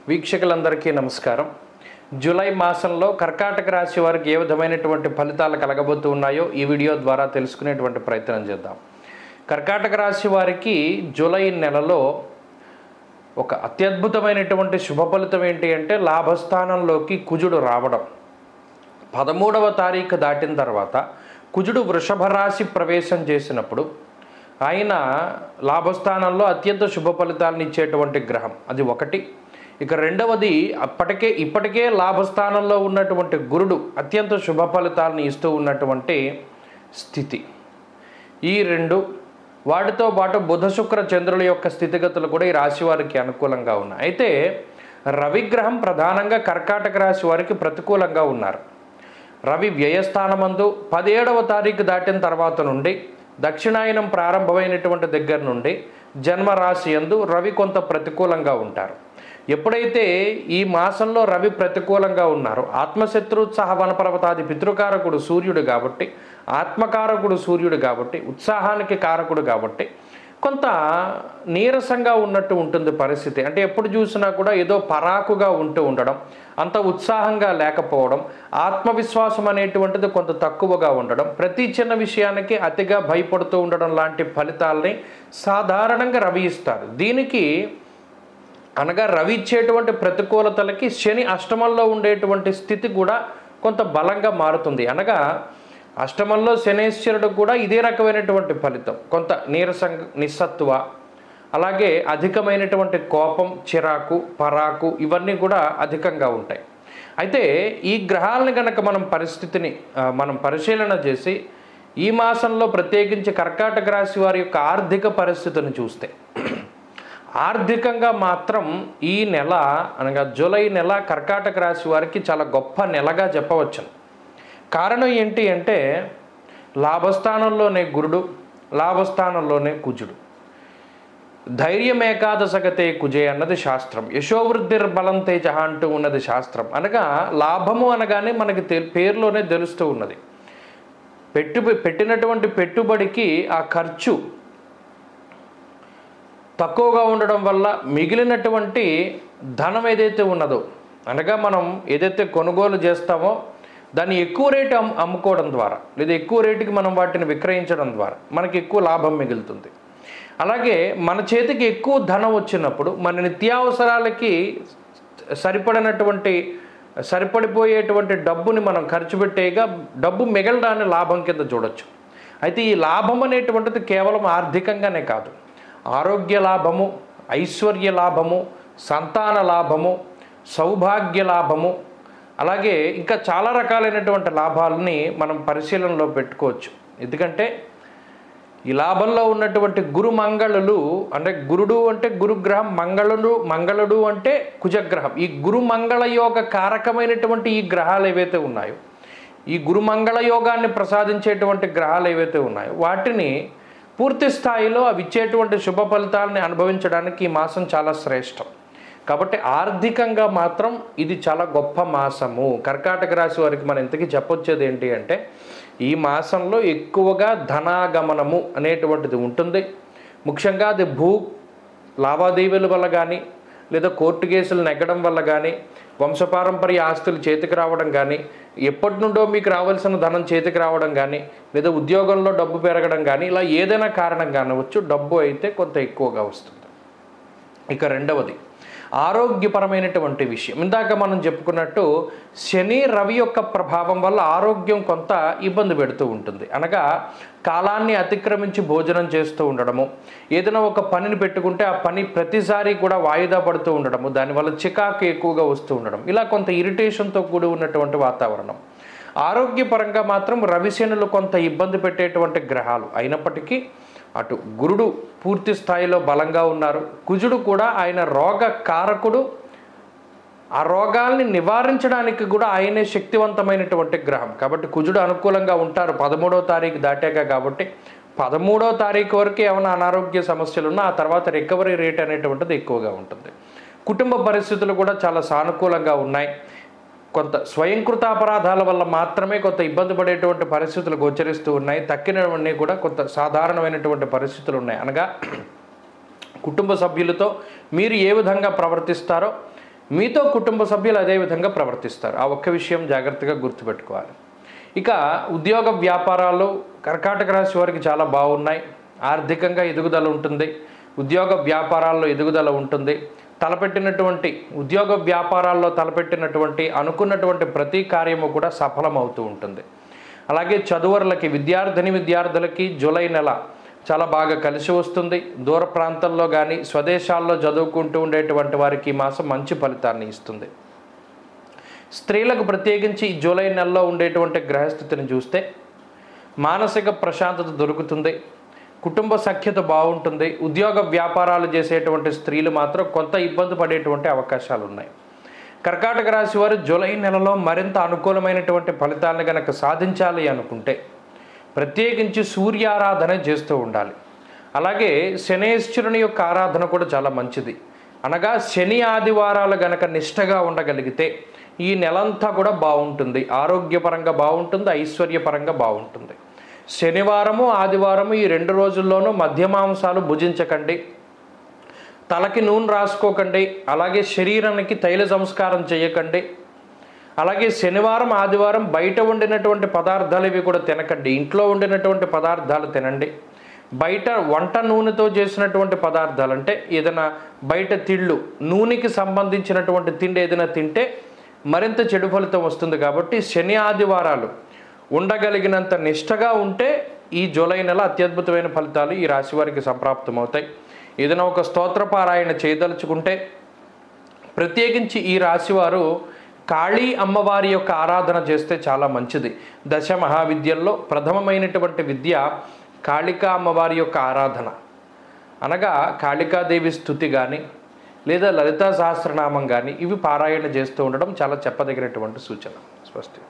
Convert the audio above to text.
వీక్షకులందరికీ నమస్కారం. జూలై మాసంలో కర్కాటక రాశి వారికి ఏ విధమైనటువంటి ఫలితాలు కలగబోతూ ఉన్నాయో ఈ వీడియో ద్వారా తెలుసుకునేటువంటి ప్రయత్నం చేద్దాం. కర్కాటక రాశి వారికి జూలై నెలలో ఒక అత్యద్భుతమైనటువంటి శుభ ఫలితం ఏంటి అంటే లాభస్థానంలోకి కుజుడు రావడం. 13వ తారీఖు దాటిన తర్వాత కుజుడు వృషభ రాశి ప్రవేశం చేసినప్పుడు ఆయన లాభస్థానంలో అత్యంత శుభ ఫలితాలను ఇచ్చేటువంటి గ్రహం, అది ఒకటి. ఇక రెండవది, ఇప్పటికే లాభస్థానంలో ఉన్నటువంటి గురుడు అత్యంత శుభ ఫలితాలను ఇస్తూ ఉన్నటువంటి స్థితి. ఈ రెండు వాటితో పాటు బుధ శుక్ర చంద్రుల యొక్క స్థితిగతులు కూడా ఈ రాశి వారికి అనుకూలంగా ఉన్నాయి. అయితే రవిగ్రహం ప్రధానంగా కర్కాటక రాశి వారికి ప్రతికూలంగా ఉన్నారు. రవి వ్యయస్థానమందు 17వ తారీఖు దాటిన తర్వాత నుండి దక్షిణాయనం ప్రారంభమైనటువంటి దగ్గర నుండి జన్మరాశి యందు రవి కొంత ప్రతికూలంగా ఉంటారు. ఎప్పుడైతే ఈ మాసంలో రవి ప్రతికూలంగా ఉన్నారో ఆత్మశత్రుత్సాహ వనపర్వతాది పితృకారకుడు సూర్యుడు కాబట్టి, ఆత్మకారకుడు సూర్యుడు కాబట్టి, ఉత్సాహానికి కారకుడు కాబట్టి కొంత నీరసంగా ఉన్నట్టు ఉంటుంది పరిస్థితి. అంటే ఎప్పుడు చూసినా కూడా ఏదో పరాకుగా ఉంటూ ఉండడం, అంత ఉత్సాహంగా లేకపోవడం, ఆత్మవిశ్వాసం అనేటువంటిది కొంత తక్కువగా ఉండడం, ప్రతి చిన్న విషయానికి అతిగా భయపడుతూ ఉండడం లాంటి ఫలితాలని సాధారణంగా రవి ఇస్తారు. దీనికి అనగా రవి ఇచ్చేటువంటి ప్రతికూలతలకి శని అష్టమంలో ఉండేటువంటి స్థితి కూడా కొంత బలంగా మారుతుంది. అనగా అష్టమంలో శనేశ్వరుడు కూడా ఇదే రకమైనటువంటి ఫలితం, కొంత నిస్సత్వ, అలాగే అధికమైనటువంటి కోపం, చిరాకు, పరాకు ఇవన్నీ కూడా అధికంగా ఉంటాయి. అయితే ఈ గ్రహాలను కనుక మనం పరిశీలన చేసి ఈ మాసంలో ప్రత్యేకించి కర్కాటక రాశి వారి యొక్క ఆర్థిక పరిస్థితిని చూస్తే ఆర్థికంగా మాత్రం ఈ నెల అనగా జూలై నెల కర్కాటక రాశి వారికి చాలా గొప్ప నెలగా చెప్పవచ్చును. కారణం ఏంటి అంటే లాభస్థానంలోనే గురుడు, లాభస్థానంలోనే కుజుడు. ధైర్యమేకాదశగతే కుజే అన్నది శాస్త్రం, యశోవృద్ధిర్బలం తేజ అంటూ ఉన్నది శాస్త్రం. అనగా లాభము అనగానే మనకి పేరులోనే తెలుస్తూ ఉన్నది. పెట్టినటువంటి పెట్టుబడికి ఆ ఖర్చు తక్కువగా ఉండడం వల్ల మిగిలినటువంటి ధనం ఏదైతే ఉన్నదో, అనగా మనం ఏదైతే కొనుగోలు చేస్తామో దాన్ని ఎక్కువ రేటు అమ్ముకోవడం ద్వారా లేదా ఎక్కువ రేటుకి మనం వాటిని విక్రయించడం ద్వారా మనకి ఎక్కువ లాభం మిగులుతుంది. అలాగే మన చేతికి ఎక్కువ ధనం వచ్చినప్పుడు మన నిత్యావసరాలకి సరిపడిపోయేటువంటి డబ్బుని మనం ఖర్చు పెట్టేగా డబ్బు మిగలడాన్ని లాభం కింద చూడొచ్చు. అయితే ఈ లాభం అనేటువంటిది కేవలం ఆర్థికంగానే కాదు, ఆరోగ్య లాభము, ఐశ్వర్య లాభము, సంతాన లాభము, సౌభాగ్య లాభము, అలాగే ఇంకా చాలా రకాలైనటువంటి లాభాలని మనం పరిశీలనలో పెట్టుకోవచ్చు. ఎందుకంటే ఈ లాభంలో ఉన్నటువంటి గురుమంగళులు, అంటే గురుడు అంటే గురుగ్రహం, మంగళుడు అంటే కుజగ్రహం. ఈ గురుమంగళ యోగ కారకమైనటువంటి ఈ గ్రహాలు ఏవైతే ఉన్నాయో, ఈ గురుమంగళ యోగాన్ని ప్రసాదించేటువంటి గ్రహాలు ఏవైతే ఉన్నాయో వాటిని పూర్తి స్థాయిలో అవి ఇచ్చేటువంటి శుభ ఫలితాలని అనుభవించడానికి ఈ మాసం చాలా శ్రేష్టం. కాబట్టి ఆర్థికంగా మాత్రం ఇది చాలా గొప్ప మాసము. కర్కాటక రాశి వారికి మనం ఇంతకీ చెప్పొచ్చేది ఏంటి అంటే ఈ మాసంలో ఎక్కువగా ధనాగమనము అనేటువంటిది ఉంటుంది. ముఖ్యంగా అది భూ లావాదేవీల వల్ల కానీ, లేదా కోర్టు కేసులు నెగ్గడం వల్ల కానీ, వంశపారంపర్య ఆస్తులు చేతికి రావడం కానీ, ఎప్పటి నుండో మీకు రావాల్సిన ధనం చేతికి రావడం కానీ, లేదా ఉద్యోగంలో డబ్బు పెరగడం కానీ, ఇలా ఏదైనా కారణం కానివచ్చు, డబ్బు అయితే కొంత ఎక్కువగా వస్తుంది. ఇక రెండవది ఆరోగ్యపరమైనటువంటి విషయం. ఇందాక మనం చెప్పుకున్నట్టు శని రవి యొక్క ప్రభావం వల్ల ఆరోగ్యం కొంత ఇబ్బంది పెడుతూ ఉంటుంది. అనగా కాలాన్ని అతిక్రమించి భోజనం చేస్తూ ఉండడము, ఏదైనా ఒక పనిని పెట్టుకుంటే ఆ పని ప్రతిసారి కూడా వాయిదా పడుతూ ఉండడము, దానివల్ల చికాకు ఎక్కువగా వస్తూ ఉండడం, ఇలా కొంత ఇరిటేషన్తో కూడి ఉన్నటువంటి వాతావరణం. ఆరోగ్యపరంగా మాత్రం రవిశనులు కొంత ఇబ్బంది పెట్టేటువంటి గ్రహాలు అయినప్పటికీ అటు గురుడు పూర్తి స్థాయిలో బలంగా ఉన్నారు, కుజుడు కూడా ఆయన రోగ కారకుడు, ఆ రోగాల్ని నివారించడానికి కూడా ఆయనే శక్తివంతమైనటువంటి గ్రహం. కాబట్టి కుజుడు అనుకూలంగా ఉంటారు 13వ తారీఖు దాటాక. కాబట్టి 13వ తారీఖు వరకు ఏమైనా అనారోగ్య సమస్యలు ఉన్నా ఆ తర్వాత రికవరీ రేట్ అనేటువంటిది ఎక్కువగా ఉంటుంది. కుటుంబ పరిస్థితులు కూడా చాలా సానుకూలంగా ఉన్నాయి. కొంత స్వయంకృతాపరాధాల వల్ల మాత్రమే కొంత ఇబ్బంది పడేటువంటి పరిస్థితులు గోచరిస్తూ ఉన్నాయి. తక్కినవన్నీ కూడా కొంత సాధారణమైనటువంటి పరిస్థితులు ఉన్నాయి. అనగా కుటుంబ సభ్యులతో మీరు ఏ విధంగా ప్రవర్తిస్తారో మీతో కుటుంబ సభ్యులు అదే విధంగా ప్రవర్తిస్తారు. ఆ ఒక్క విషయం జాగ్రత్తగా గుర్తుపెట్టుకోవాలి. ఇక ఉద్యోగ వ్యాపారాలు కర్కాటక రాశి వారికి చాలా బాగున్నాయి. ఆర్థికంగా ఎదుగుదల ఉంటుంది, ఉద్యోగ వ్యాపారాల్లో ఎదుగుదల ఉంటుంది. తలపెట్టినటువంటి ఉద్యోగ వ్యాపారాల్లో తలపెట్టినటువంటి అనుకున్నటువంటి ప్రతి కార్యము కూడా సఫలమవుతూ ఉంటుంది. అలాగే చదువరులకి విద్యార్థులకి జూలై నెల చాలా బాగా కలిసి వస్తుంది. దూర ప్రాంతాల్లో కానీ స్వదేశాల్లో చదువుకుంటూ ఉండేటువంటి వారికి ఈ మాసం మంచి ఫలితాన్ని ఇస్తుంది. స్త్రీలకు ప్రత్యేకించి జూలై నెలలో ఉండేటువంటి గ్రహస్థితిని చూస్తే మానసిక ప్రశాంతత దొరుకుతుంది, కుటుంబ సఖ్యత బాగుంటుంది. ఉద్యోగ వ్యాపారాలు చేసేటువంటి స్త్రీలు మాత్రం కొంత ఇబ్బంది పడేటువంటి అవకాశాలు ఉన్నాయి. కర్కాటక రాశి వారు జూలై నెలలో మరింత అనుకూలమైనటువంటి ఫలితాలను కనుక సాధించాలి అనుకుంటే ప్రత్యేకించి సూర్యారాధన చేస్తూ ఉండాలి. అలాగే శనేశ్వరుని యొక్క ఆరాధన కూడా చాలా మంచిది. అనగా శని ఆదివారాలు గనక నిష్టగా ఉండగలిగితే ఈ నెలంతా కూడా బాగుంటుంది. ఆరోగ్యపరంగా బాగుంటుంది, ఐశ్వర్యపరంగా బాగుంటుంది. శనివారము ఆదివారము ఈ 2 రోజుల్లోనూ మధ్యమాంసాలు భుజించకండి, తలకి నూనె రాసుకోకండి, అలాగే శరీరానికి తైల సంస్కారం చేయకండి. అలాగే శనివారం ఆదివారం బయట వండినటువంటి పదార్థాలు ఇవి కూడా తినకండి, ఇంట్లో వండినటువంటి పదార్థాలు తినండి. బయట వంట నూనెతో చేసినటువంటి పదార్థాలు అంటే ఏదైనా బయట తిళ్ళు నూనెకి సంబంధించినటువంటి తిండి ఏదైనా తింటే మరింత చెడు ఫలితం వస్తుంది. కాబట్టి శని ఆదివారాలు ఉండగలిగినంత నిష్టగా ఉంటే ఈ జూలై నెల అత్యద్భుతమైన ఫలితాలు ఈ రాశి వారికి సంప్రాప్తమవుతాయి. ఏదైనా ఒక స్తోత్రపారాయణ చేయదలుచుకుంటే ప్రత్యేకించి ఈ రాశివారు కాళీ అమ్మవారి యొక్క ఆరాధన చేస్తే చాలా మంచిది. దశ మహావిద్యల్లో ప్రథమమైనటువంటి విద్య కాళికా అమ్మవారి యొక్క ఆరాధన. అనగా కాళికాదేవి స్తుతి కానీ లేదా లలితా సహస్రనామం కానీ ఇవి పారాయణ చేస్తూ ఉండడం చాలా చెప్పదగినటువంటి సూచన. స్పష్టం.